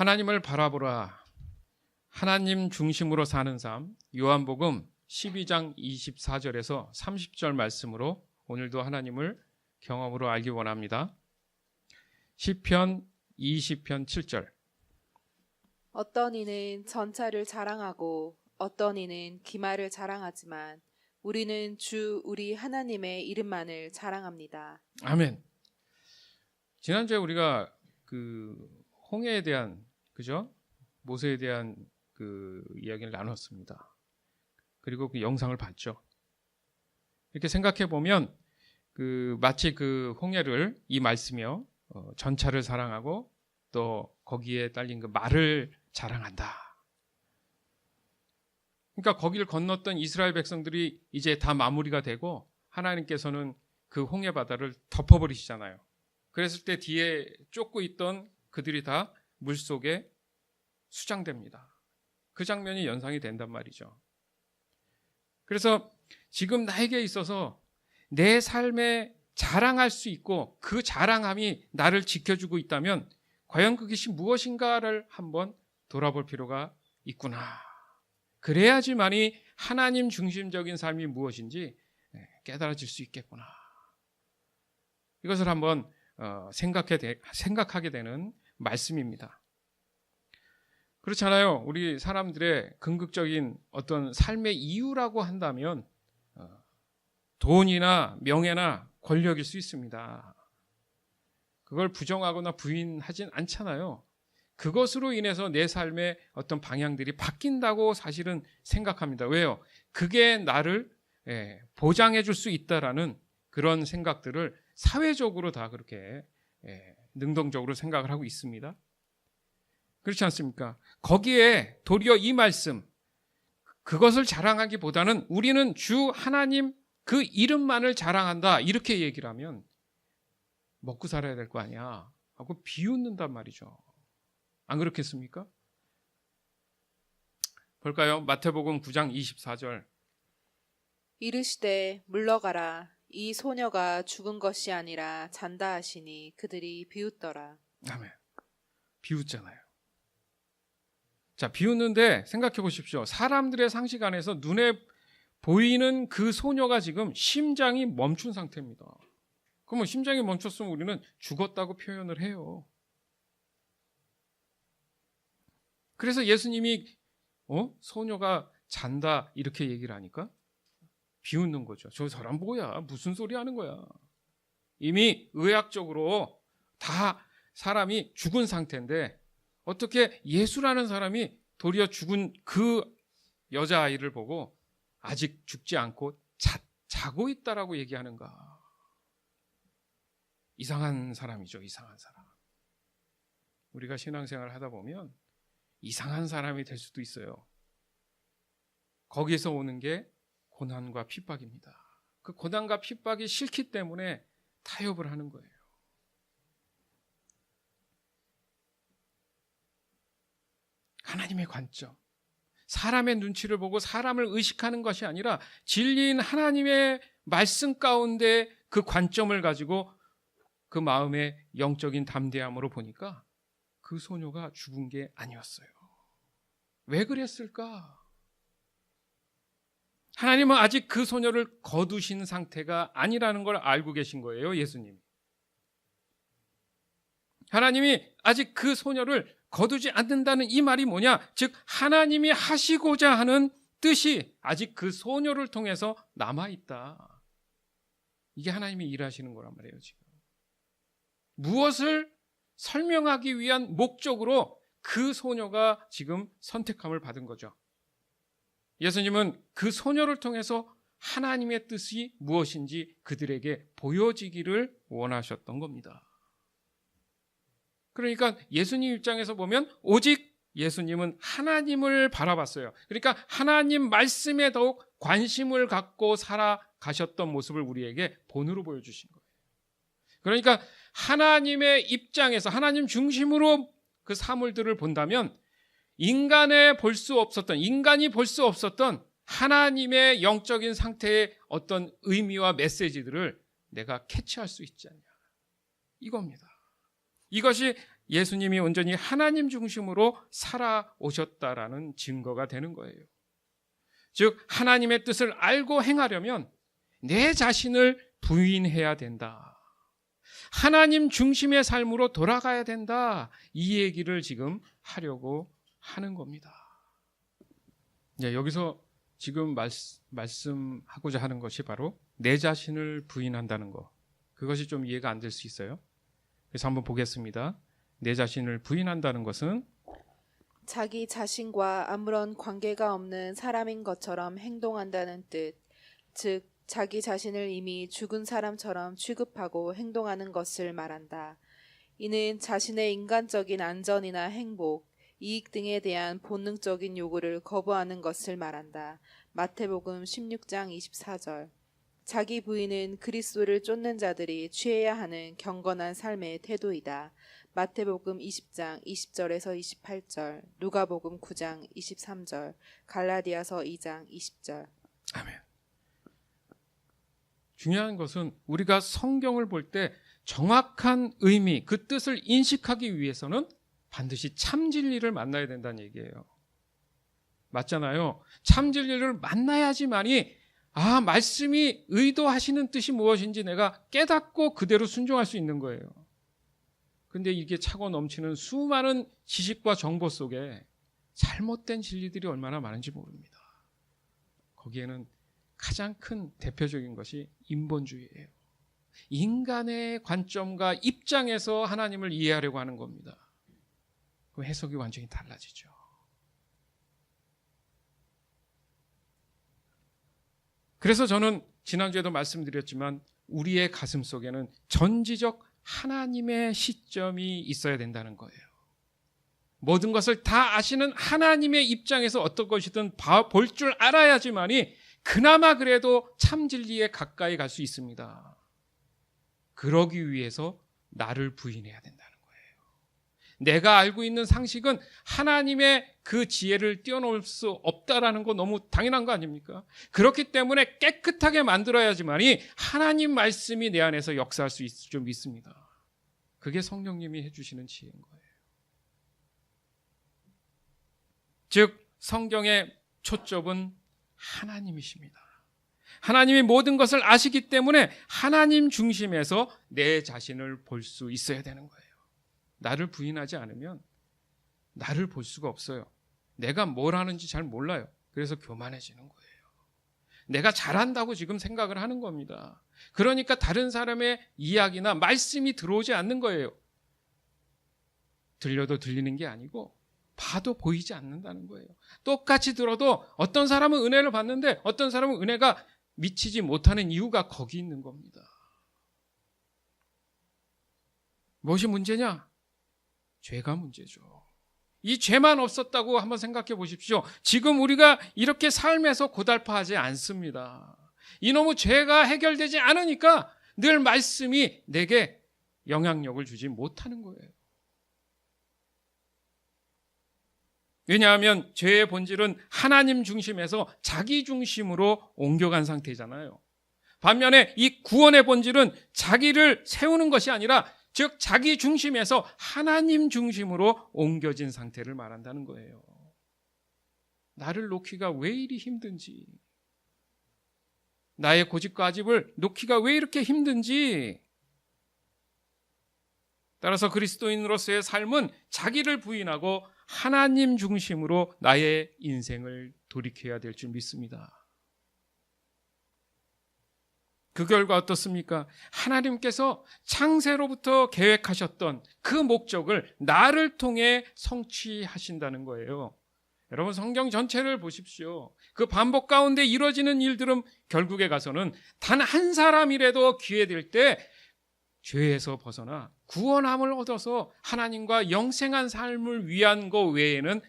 하나님을 바라보라. 하나님 중심으로 사는 삶. 요한복음 12장 24절에서 30절 말씀으로 오늘도 하나님을 경험으로 알기 원합니다. 시편 20편 7절. 어떤 이는 전차를 자랑하고 어떤 이는 기마를 자랑하지만 우리는 주 우리 하나님의 이름만을 자랑합니다. 아멘. 지난주에 우리가 홍해에 대한 모세에 대한 이야기를 나눴습니다. 그리고 그 영상을 봤죠. 이렇게 생각해 보면 마치 홍해를 이 말씀이요 전차를 사랑하고 또 거기에 딸린 말을 자랑한다. 그러니까 거기를 건넜던 이스라엘 백성들이 이제 다 마무리가 되고 하나님께서는 그 홍해 바다를 덮어버리시잖아요. 그랬을 때 뒤에 쫓고 있던 그들이 다 물속에 수장됩니다. 그 장면이 연상이 된단 말이죠. 그래서 지금 나에게 있어서 내 삶에 자랑할 수 있고 그 자랑함이 나를 지켜주고 있다면 과연 그것이 무엇인가를 한번 돌아볼 필요가 있구나. 그래야지만이 하나님 중심적인 삶이 무엇인지 깨달아질 수 있겠구나. 이것을 한번 생각하게 되는 말씀입니다. 그렇잖아요. 우리 사람들의 궁극적인 어떤 삶의 이유라고 한다면 돈이나 명예나 권력일 수 있습니다. 그걸 부정하거나 부인하진 않잖아요. 그것으로 인해서 내 삶의 어떤 방향들이 바뀐다고 사실은 생각합니다. 왜요? 그게 나를 보장해 줄 수 있다라는 그런 생각들을 사회적으로 다 그렇게 능동적으로 생각을 하고 있습니다. 그렇지 않습니까? 거기에 도리어 이 말씀, 그것을 자랑하기보다는 우리는 주 하나님 그 이름만을 자랑한다 이렇게 얘기를 하면 먹고 살아야 될 거 아니야 하고 비웃는단 말이죠. 안 그렇겠습니까? 볼까요? 마태복음 9장 24절. 이르시되 물러가라. 이 소녀가 죽은 것이 아니라 잔다 하시니 그들이 비웃더라. 아멘. 비웃잖아요. 자, 비웃는데 생각해 보십시오. 사람들의 상식 안에서 눈에 보이는 그 소녀가 지금 심장이 멈춘 상태입니다. 그러면 심장이 멈췄으면 우리는 죽었다고 표현을 해요. 그래서 예수님이 소녀가 잔다 이렇게 얘기를 하니까 비웃는 거죠. 저 사람 뭐야? 무슨 소리 하는 거야? 이미 의학적으로 다 사람이 죽은 상태인데 어떻게 예수라는 사람이 도리어 죽은 그 여자아이를 보고 아직 죽지 않고 자고 있다라고 얘기하는가? 이상한 사람이죠. 이상한 사람. 우리가 신앙생활을 하다 보면 이상한 사람이 될 수도 있어요. 거기에서 오는 게 고난과 핍박입니다. 그 고난과 핍박이 싫기 때문에 타협을 하는 거예요. 하나님의 관점, 사람의 눈치를 보고 사람을 의식하는 것이 아니라 진리인 하나님의 말씀 가운데 그 관점을 가지고 그 마음의 영적인 담대함으로 보니까 그 소녀가 죽은 게 아니었어요. 왜 그랬을까? 하나님은 아직 그 소녀를 거두신 상태가 아니라는 걸 알고 계신 거예요, 예수님. 하나님이 아직 그 소녀를 거두지 않는다는 이 말이 뭐냐? 즉 하나님이 하시고자 하는 뜻이 아직 그 소녀를 통해서 남아있다. 이게 하나님이 일하시는 거란 말이에요, 지금. 무엇을 설명하기 위한 목적으로 그 소녀가 지금 선택함을 받은 거죠. 예수님은 그 소녀를 통해서 하나님의 뜻이 무엇인지 그들에게 보여지기를 원하셨던 겁니다. 그러니까 예수님 입장에서 보면 오직 예수님은 하나님을 바라봤어요. 그러니까 하나님 말씀에 더욱 관심을 갖고 살아가셨던 모습을 우리에게 본으로 보여주신 거예요. 그러니까 하나님의 입장에서 하나님 중심으로 그 사물들을 본다면 인간이 볼 수 없었던 하나님의 영적인 상태의 어떤 의미와 메시지들을 내가 캐치할 수 있지 않냐. 이겁니다. 이것이 예수님이 온전히 하나님 중심으로 살아오셨다라는 증거가 되는 거예요. 즉 하나님의 뜻을 알고 행하려면 내 자신을 부인해야 된다. 하나님 중심의 삶으로 돌아가야 된다. 이 얘기를 지금 하려고 하는 겁니다. 여기서 지금 말씀하고자 하는 것이 바로 내 자신을 부인한다는 것. 그것이 좀 이해가 안 될 수 있어요. 그래서 한번 보겠습니다. 내 자신을 부인한다는 것은 자기 자신과 아무런 관계가 없는 사람인 것처럼 행동한다는 뜻, 즉 자기 자신을 이미 죽은 사람처럼 취급하고 행동하는 것을 말한다. 이는 자신의 인간적인 안전이나 행복, 이익 등에 대한 본능적인 요구를 거부하는 것을 말한다. 마태복음 16장 24절. 자기 부인은 그리스도를 쫓는 자들이 취해야 하는 경건한 삶의 태도이다. 마태복음 20장 20절에서 28절, 누가복음 9장 23절, 갈라디아서 2장 20절. 아멘. 중요한 것은 우리가 성경을 볼 때 정확한 의미, 그 뜻을 인식하기 위해서는 반드시 참 진리를 만나야 된다는 얘기예요. 맞잖아요. 참 진리를 만나야지만이 말씀이 의도하시는 뜻이 무엇인지 내가 깨닫고 그대로 순종할 수 있는 거예요. 근데 이게 차고 넘치는 수많은 지식과 정보 속에 잘못된 진리들이 얼마나 많은지 모릅니다. 거기에는 가장 큰 대표적인 것이 인본주의예요. 인간의 관점과 입장에서 하나님을 이해하려고 하는 겁니다. 그럼 해석이 완전히 달라지죠. 그래서 저는 지난주에도 말씀드렸지만 우리의 가슴 속에는 전지적 하나님의 시점이 있어야 된다는 거예요. 모든 것을 다 아시는 하나님의 입장에서 어떤 것이든 볼 줄 알아야지만이 그나마 그래도 참 진리에 가까이 갈 수 있습니다. 그러기 위해서 나를 부인해야 된다는 거예요. 내가 알고 있는 상식은 하나님의 그 지혜를 뛰어넘을 수 없다라는 거 너무 당연한 거 아닙니까? 그렇기 때문에 깨끗하게 만들어야지만이 하나님 말씀이 내 안에서 역사할 수 있을 줄 믿습니다. 그게 성령님이 해주시는 지혜인 거예요. 즉 성경의 초점은 하나님이십니다. 하나님이 모든 것을 아시기 때문에 하나님 중심에서 내 자신을 볼 수 있어야 되는 거예요. 나를 부인하지 않으면 나를 볼 수가 없어요. 내가 뭘 하는지 잘 몰라요. 그래서 교만해지는 거예요. 내가 잘한다고 지금 생각을 하는 겁니다. 그러니까 다른 사람의 이야기나 말씀이 들어오지 않는 거예요. 들려도 들리는 게 아니고 봐도 보이지 않는다는 거예요. 똑같이 들어도 어떤 사람은 은혜를 받는데 어떤 사람은 은혜가 미치지 못하는 이유가 거기 있는 겁니다. 무엇이 문제냐? 죄가 문제죠. 이 죄만 없었다고 한번 생각해 보십시오. 지금 우리가 이렇게 삶에서 고달파하지 않습니다. 이놈의 죄가 해결되지 않으니까 늘 말씀이 내게 영향력을 주지 못하는 거예요. 왜냐하면 죄의 본질은 하나님 중심에서 자기 중심으로 옮겨간 상태잖아요. 반면에 이 구원의 본질은 자기를 세우는 것이 아니라 즉 자기 중심에서 하나님 중심으로 옮겨진 상태를 말한다는 거예요. 나를 놓기가 왜 이리 힘든지, 나의 고집과 아집을 놓기가 왜 이렇게 힘든지. 따라서 그리스도인으로서의 삶은 자기를 부인하고 하나님 중심으로 나의 인생을 돌이켜야 될 줄 믿습니다. 그 결과 어떻습니까? 하나님께서 창세로부터 계획하셨던 그 목적을 나를 통해 성취하신다는 거예요. 여러분 성경 전체를 보십시오. 그 반복 가운데 이루어지는 일들은 결국에 가서는 단 한 사람이라도 기회될 때 죄에서 벗어나 구원함을 얻어서 하나님과 영생한 삶을 위한 것 외에는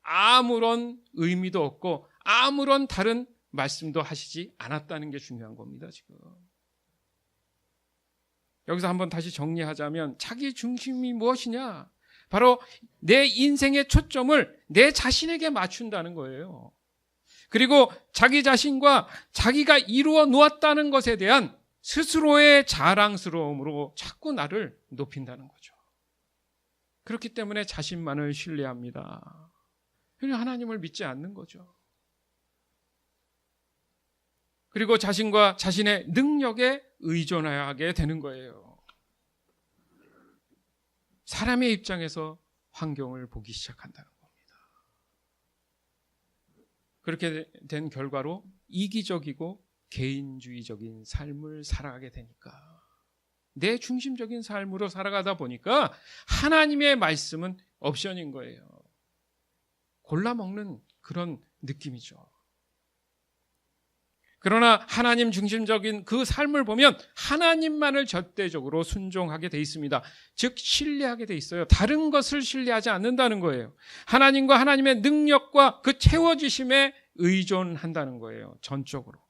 아무런 의미도 없고 아무런 다른 말씀도 하시지 않았다는 게 중요한 겁니다. 지금 여기서 한번 다시 정리하자면 자기 중심이 무엇이냐? 바로 내 인생의 초점을 내 자신에게 맞춘다는 거예요. 그리고 자기 자신과 자기가 이루어 놓았다는 것에 대한 스스로의 자랑스러움으로 자꾸 나를 높인다는 거죠. 그렇기 때문에 자신만을 신뢰합니다. 그냥 하나님을 믿지 않는 거죠. 그리고 자신과 자신의 능력에 의존하게 되는 거예요. 사람의 입장에서 환경을 보기 시작한다는 겁니다. 그렇게 된 결과로 이기적이고 개인주의적인 삶을 살아가게 되니까, 내 중심적인 삶으로 살아가다 보니까 하나님의 말씀은 옵션인 거예요. 골라 먹는 그런 느낌이죠. 그러나 하나님 중심적인 그 삶을 보면 하나님만을 절대적으로 순종하게 돼 있습니다. 즉 신뢰하게 돼 있어요. 다른 것을 신뢰하지 않는다는 거예요. 하나님과 하나님의 능력과 그 채워주심에 의존한다는 거예요. 전적으로.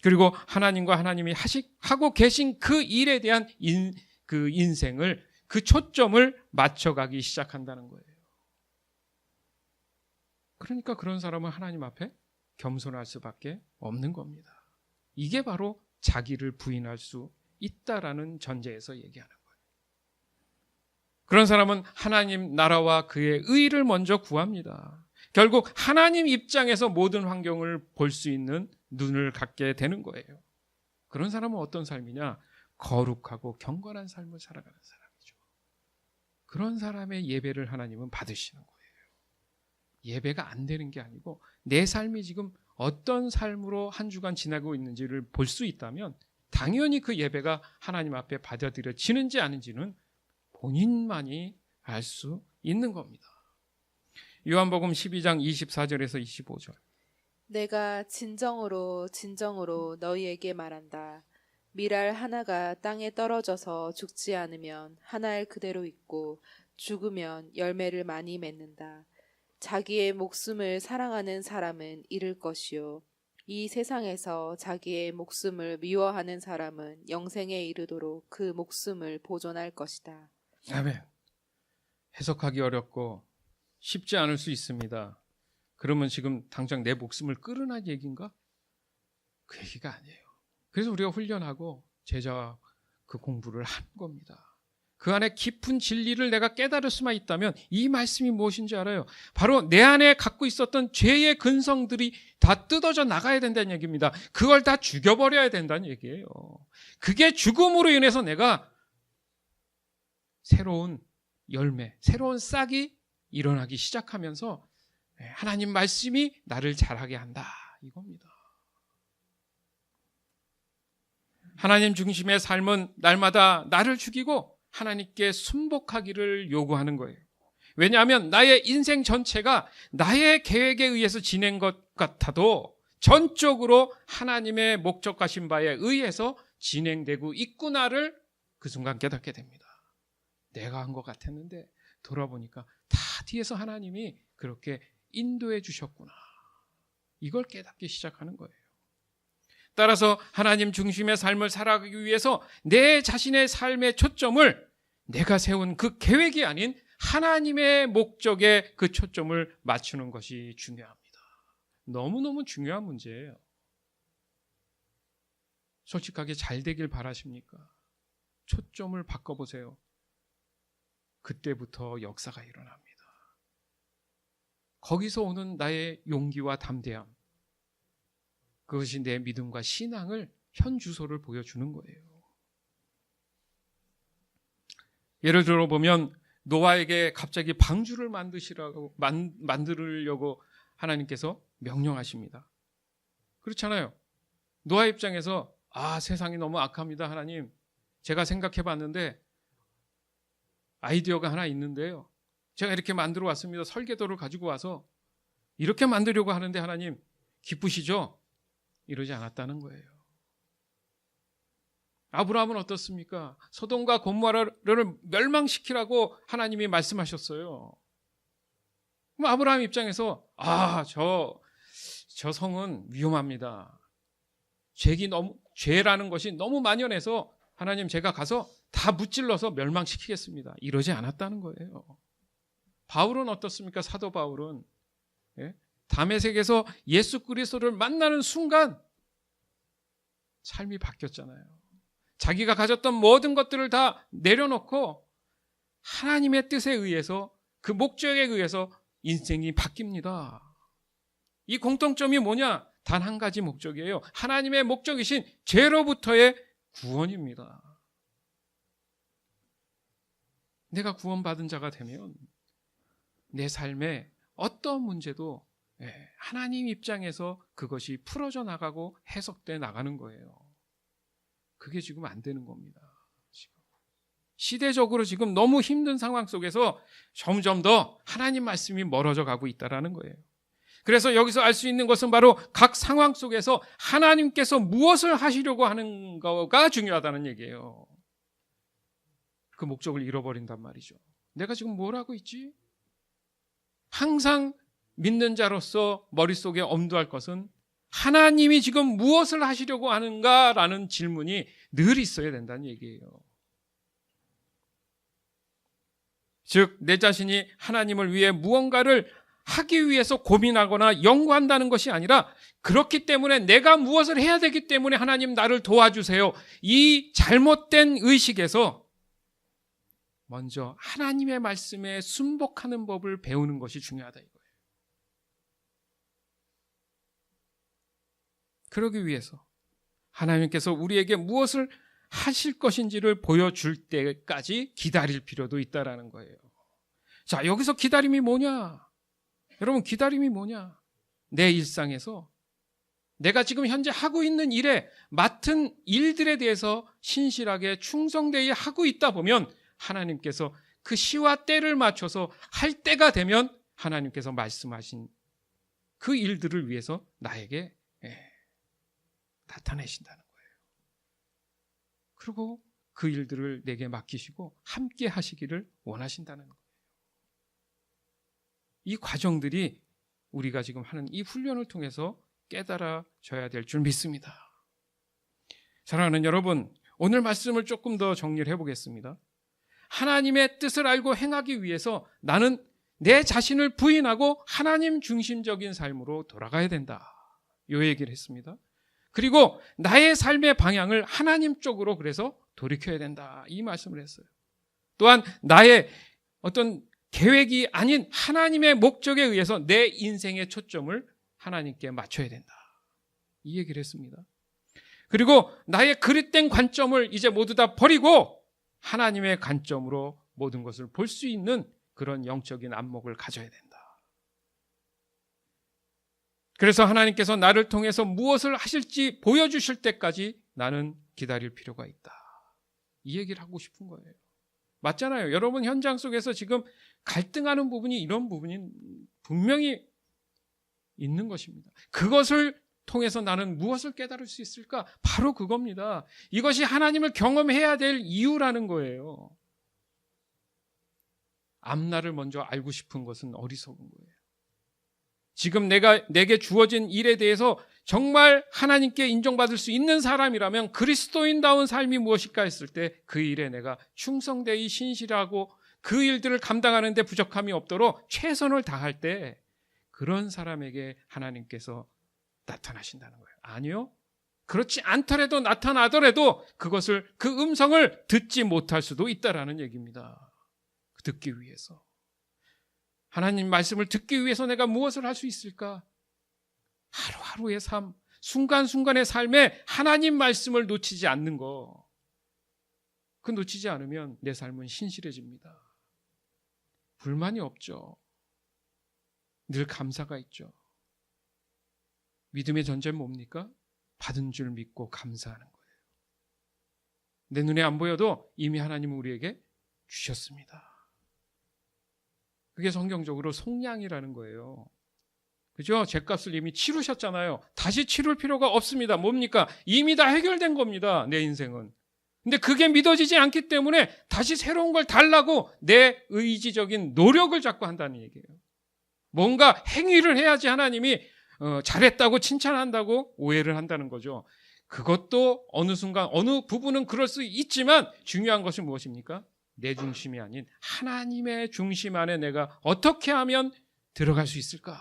그리고 하나님과 하나님이 하고 계신 그 일에 대한 그 인생을, 그 초점을 맞춰가기 시작한다는 거예요. 그러니까 그런 사람은 하나님 앞에 겸손할 수밖에 없는 겁니다. 이게 바로 자기를 부인할 수 있다라는 전제에서 얘기하는 거예요. 그런 사람은 하나님 나라와 그의 의를 먼저 구합니다. 결국 하나님 입장에서 모든 환경을 볼 수 있는 눈을 갖게 되는 거예요. 그런 사람은 어떤 삶이냐? 거룩하고 경건한 삶을 살아가는 사람이죠. 그런 사람의 예배를 하나님은 받으시는 거예요. 예배가 안 되는 게 아니고 내 삶이 지금 어떤 삶으로 한 주간 지나고 있는지를 볼 수 있다면 당연히 그 예배가 하나님 앞에 받아들여지는지 아닌지는 본인만이 알 수 있는 겁니다. 요한복음 12장 24절에서 25절. 내가 진정으로 너희에게 말한다. 밀알 하나가 땅에 떨어져서 죽지 않으면 한 알 그대로 있고 죽으면 열매를 많이 맺는다. 자기의 목숨을 사랑하는 사람은 잃을 것이요 이 세상에서 자기의 목숨을 미워하는 사람은 영생에 이르도록 그 목숨을 보존할 것이다. 아멘. 해석하기 어렵고 쉽지 않을 수 있습니다. 그러면 지금 당장 내 목숨을 끌으란 얘기인가? 그 얘기가 아니에요. 그래서 우리가 훈련하고 제자와 그 공부를 하는 겁니다. 그 안에 깊은 진리를 내가 깨달을 수만 있다면 이 말씀이 무엇인지 알아요. 바로 내 안에 갖고 있었던 죄의 근성들이 다 뜯어져 나가야 된다는 얘기입니다. 그걸 다 죽여버려야 된다는 얘기예요. 그게 죽음으로 인해서 내가 새로운 열매, 새로운 싹이 일어나기 시작하면서 하나님 말씀이 나를 자라게 한다, 이겁니다. 하나님 중심의 삶은 날마다 나를 죽이고 하나님께 순복하기를 요구하는 거예요. 왜냐하면 나의 인생 전체가 나의 계획에 의해서 진행 것 같아도 전적으로 하나님의 목적하신 바에 의해서 진행되고 있구나를 그 순간 깨닫게 됩니다. 내가 한 것 같았는데 돌아보니까 다 뒤에서 하나님이 그렇게 인도해 주셨구나. 이걸 깨닫기 시작하는 거예요. 따라서 하나님 중심의 삶을 살아가기 위해서 내 자신의 삶의 초점을 내가 세운 그 계획이 아닌 하나님의 목적에 그 초점을 맞추는 것이 중요합니다. 너무너무 중요한 문제예요. 솔직하게 잘 되길 바라십니까? 초점을 바꿔보세요. 그때부터 역사가 일어납니다. 거기서 오는 나의 용기와 담대함, 그것이 내 믿음과 신앙을 현 주소를 보여주는 거예요. 예를 들어 보면 노아에게 갑자기 방주를 만들려고 하나님께서 명령하십니다. 그렇잖아요. 노아 입장에서 세상이 너무 악합니다. 하나님, 제가 생각해 봤는데 아이디어가 하나 있는데요. 제가 이렇게 만들어 왔습니다. 설계도를 가지고 와서 이렇게 만들려고 하는데 하나님 기쁘시죠? 이러지 않았다는 거예요. 아브라함은 어떻습니까? 소돔과 고모라를 멸망시키라고 하나님이 말씀하셨어요. 그럼 아브라함 입장에서 저 성은 위험합니다. 죄라는 것이 너무 만연해서 하나님 제가 가서 다 무찔러서 멸망시키겠습니다. 이러지 않았다는 거예요. 바울은 어떻습니까? 사도 바울은 다메섹에서 예수 그리스도를 만나는 순간 삶이 바뀌었잖아요. 자기가 가졌던 모든 것들을 다 내려놓고 하나님의 뜻에 의해서, 그 목적에 의해서 인생이 바뀝니다. 이 공통점이 뭐냐? 단 한 가지 목적이에요. 하나님의 목적이신 죄로부터의 구원입니다. 내가 구원받은 자가 되면 내 삶에 어떤 문제도 하나님 입장에서 그것이 풀어져 나가고 해석돼 나가는 거예요. 그게 지금 안 되는 겁니다. 지금. 시대적으로 지금 너무 힘든 상황 속에서 점점 더 하나님 말씀이 멀어져 가고 있다는 거예요. 그래서 여기서 알 수 있는 것은 바로 각 상황 속에서 하나님께서 무엇을 하시려고 하는 거가 중요하다는 얘기예요. 그 목적을 잃어버린단 말이죠. 내가 지금 뭘 하고 있지? 항상 믿는 자로서 머릿속에 엄두할 것은 하나님이 지금 무엇을 하시려고 하는가라는 질문이 늘 있어야 된다는 얘기예요. 즉, 내 자신이 하나님을 위해 무언가를 하기 위해서 고민하거나 연구한다는 것이 아니라, 그렇기 때문에 내가 무엇을 해야 되기 때문에 하나님 나를 도와주세요, 이 잘못된 의식에서 먼저 하나님의 말씀에 순복하는 법을 배우는 것이 중요하다 이거예요. 그러기 위해서 하나님께서 우리에게 무엇을 하실 것인지를 보여줄 때까지 기다릴 필요도 있다라는 거예요. 자, 여기서 기다림이 뭐냐? 여러분, 기다림이 뭐냐? 내 일상에서 내가 지금 현재 하고 있는 일에, 맡은 일들에 대해서 신실하게 충성되이 하고 있다 보면 하나님께서 그 시와 때를 맞춰서 할 때가 되면 하나님께서 말씀하신 그 일들을 위해서 나에게 나타내신다는 거예요. 그리고 그 일들을 내게 맡기시고 함께 하시기를 원하신다는 거예요. 이 과정들이 우리가 지금 하는 이 훈련을 통해서 깨달아져야 될 줄 믿습니다. 사랑하는 여러분, 오늘 말씀을 조금 더 정리를 해보겠습니다. 하나님의 뜻을 알고 행하기 위해서 나는 내 자신을 부인하고 하나님 중심적인 삶으로 돌아가야 된다, 이 얘기를 했습니다. 그리고 나의 삶의 방향을 하나님 쪽으로 그래서 돌이켜야 된다, 이 말씀을 했어요. 또한 나의 어떤 계획이 아닌 하나님의 목적에 의해서 내 인생의 초점을 하나님께 맞춰야 된다, 이 얘기를 했습니다. 그리고 나의 그릇된 관점을 이제 모두 다 버리고 하나님의 관점으로 모든 것을 볼 수 있는 그런 영적인 안목을 가져야 된다. 그래서 하나님께서 나를 통해서 무엇을 하실지 보여주실 때까지 나는 기다릴 필요가 있다, 이 얘기를 하고 싶은 거예요. 맞잖아요. 여러분 현장 속에서 지금 갈등하는 부분이, 이런 부분이 분명히 있는 것입니다. 그것을 통해서 나는 무엇을 깨달을 수 있을까? 바로 그겁니다. 이것이 하나님을 경험해야 될 이유라는 거예요. 앞날을 먼저 알고 싶은 것은 어리석은 거예요. 지금 내게 주어진 일에 대해서 정말 하나님께 인정받을 수 있는 사람이라면 그리스도인다운 삶이 무엇일까 했을 때 그 일에 내가 충성되이 신실하고 그 일들을 감당하는 데 부족함이 없도록 최선을 다할 때 그런 사람에게 하나님께서 나타나신다는 거예요. 아니요, 그렇지 않더라도, 나타나더라도 그것을, 그 음성을 듣지 못할 수도 있다라는 얘기입니다. 듣기 위해서, 하나님 말씀을 듣기 위해서 내가 무엇을 할 수 있을까? 하루하루의 삶, 순간순간의 삶에 하나님 말씀을 놓치지 않는 거, 그 놓치지 않으면 내 삶은 신실해집니다. 불만이 없죠. 늘 감사가 있죠. 믿음의 전제는 뭡니까? 받은 줄 믿고 감사하는 거예요. 내 눈에 안 보여도 이미 하나님은 우리에게 주셨습니다. 그게 성경적으로 속량이라는 거예요. 그죠? 죗값을 이미 치르셨잖아요. 다시 치를 필요가 없습니다. 뭡니까? 이미 다 해결된 겁니다, 내 인생은. 근데 그게 믿어지지 않기 때문에 다시 새로운 걸 달라고 내 의지적인 노력을 자꾸 한다는 얘기예요. 뭔가 행위를 해야지 하나님이 잘했다고 칭찬한다고 오해를 한다는 거죠. 그것도 어느 순간 어느 부분은 그럴 수 있지만 중요한 것은 무엇입니까? 내 중심이 아닌 하나님의 중심 안에 내가 어떻게 하면 들어갈 수 있을까?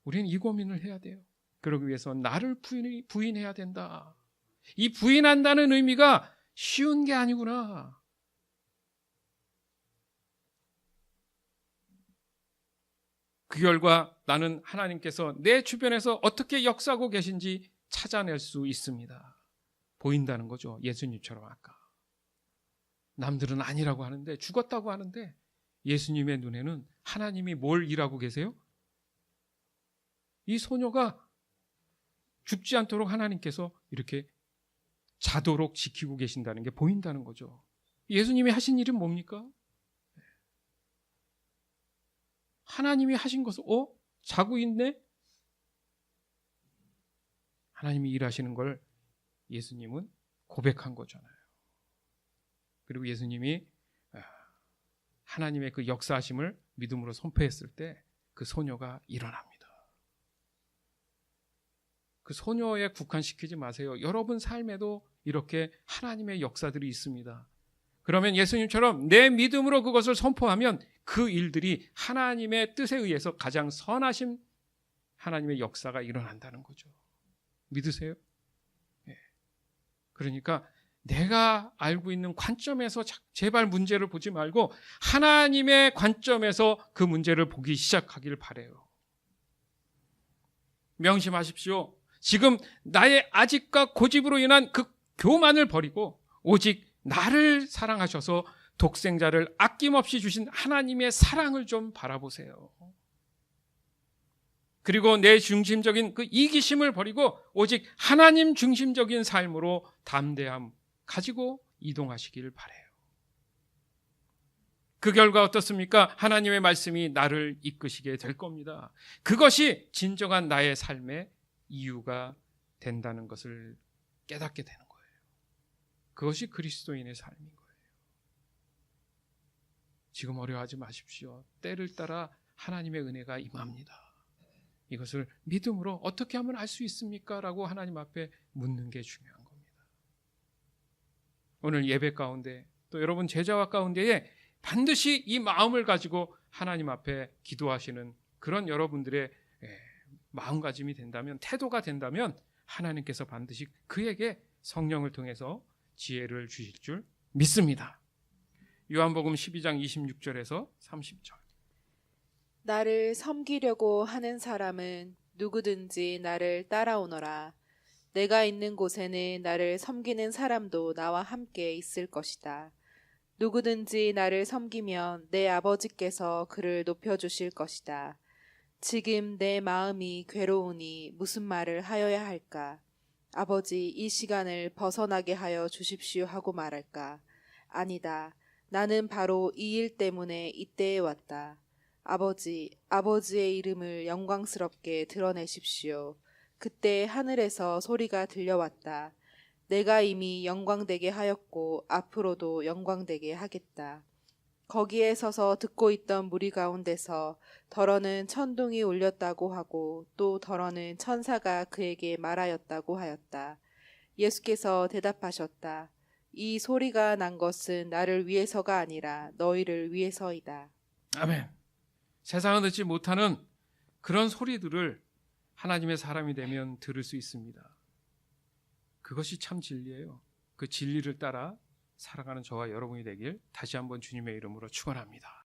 우리는 이 고민을 해야 돼요. 그러기 위해서 나를 부인해야 된다. 이 부인한다는 의미가 쉬운 게 아니구나. 그 결과 나는 하나님께서 내 주변에서 어떻게 역사하고 계신지 찾아낼 수 있습니다. 보인다는 거죠. 예수님처럼 아까. 남들은 아니라고 하는데, 죽었다고 하는데 예수님의 눈에는 하나님이 뭘 일하고 계세요? 이 소녀가 죽지 않도록 하나님께서 이렇게 자도록 지키고 계신다는 게 보인다는 거죠. 예수님이 하신 일은 뭡니까? 하나님이 하신 것을 자고 있네? 하나님이 일하시는 걸 예수님은 고백한 거잖아요. 그리고 예수님이 하나님의 그 역사하심을 믿음으로 선포했을 때 그 소녀가 일어납니다. 그 소녀에 국한시키지 마세요. 여러분 삶에도 이렇게 하나님의 역사들이 있습니다. 그러면 예수님처럼 내 믿음으로 그것을 선포하면 그 일들이 하나님의 뜻에 의해서 가장 선하신 하나님의 역사가 일어난다는 거죠. 믿으세요? 예. 그러니까 내가 알고 있는 관점에서 제발 문제를 보지 말고 하나님의 관점에서 그 문제를 보기 시작하길 바라요. 명심하십시오. 지금 나의 아집과 고집으로 인한 그 교만을 버리고 오직 나를 사랑하셔서 독생자를 아낌없이 주신 하나님의 사랑을 좀 바라보세요. 그리고 내 중심적인 그 이기심을 버리고 오직 하나님 중심적인 삶으로 담대함 가지고 이동하시길 바라요. 그 결과 어떻습니까? 하나님의 말씀이 나를 이끄시게 될 겁니다. 그것이 진정한 나의 삶의 이유가 된다는 것을 깨닫게 되는 거예요. 그것이 그리스도인의 삶인 거예요. 지금 어려워하지 마십시오. 때를 따라 하나님의 은혜가 임합니다. 이것을 믿음으로 어떻게 하면 알 수 있습니까? 라고 하나님 앞에 묻는 게 중요한 겁니다. 오늘 예배 가운데 또 여러분 제자와 가운데에 반드시 이 마음을 가지고 하나님 앞에 기도하시는 그런 여러분들의 마음가짐이 된다면, 태도가 된다면 하나님께서 반드시 그에게 성령을 통해서 지혜를 주실 줄 믿습니다. 요한복음 12장 26절에서 30절. 나를 섬기려고 하는 사람은 누구든지 나를 따라오너라. 내가 있는 곳에는 나를 섬기는 사람도 나와 함께 있을 것이다. 누구든지 나를 섬기면 내 아버지께서 그를 높여주실 것이다. 지금 내 마음이 괴로우니 무슨 말을 하여야 할까? 아버지, 이 시간을 벗어나게 하여 주십시오 하고 말할까? 아니다. 나는 바로 이 일 때문에 이때에 왔다. 아버지, 아버지의 이름을 영광스럽게 드러내십시오. 그때 하늘에서 소리가 들려왔다. 내가 이미 영광되게 하였고 앞으로도 영광되게 하겠다. 거기에 서서 듣고 있던 무리 가운데서 더러는 천둥이 울렸다고 하고 또 더러는 천사가 그에게 말하였다고 하였다. 예수께서 대답하셨다. 이 소리가 난 것은 나를 위해서가 아니라 너희를 위해서이다. 아멘. 세상은 듣지 못하는 그런 소리들을 하나님의 사람이 되면 들을 수 있습니다. 그것이 참 진리예요. 그 진리를 따라 살아가는 저와 여러분이 되길 다시 한번 주님의 이름으로 축원합니다.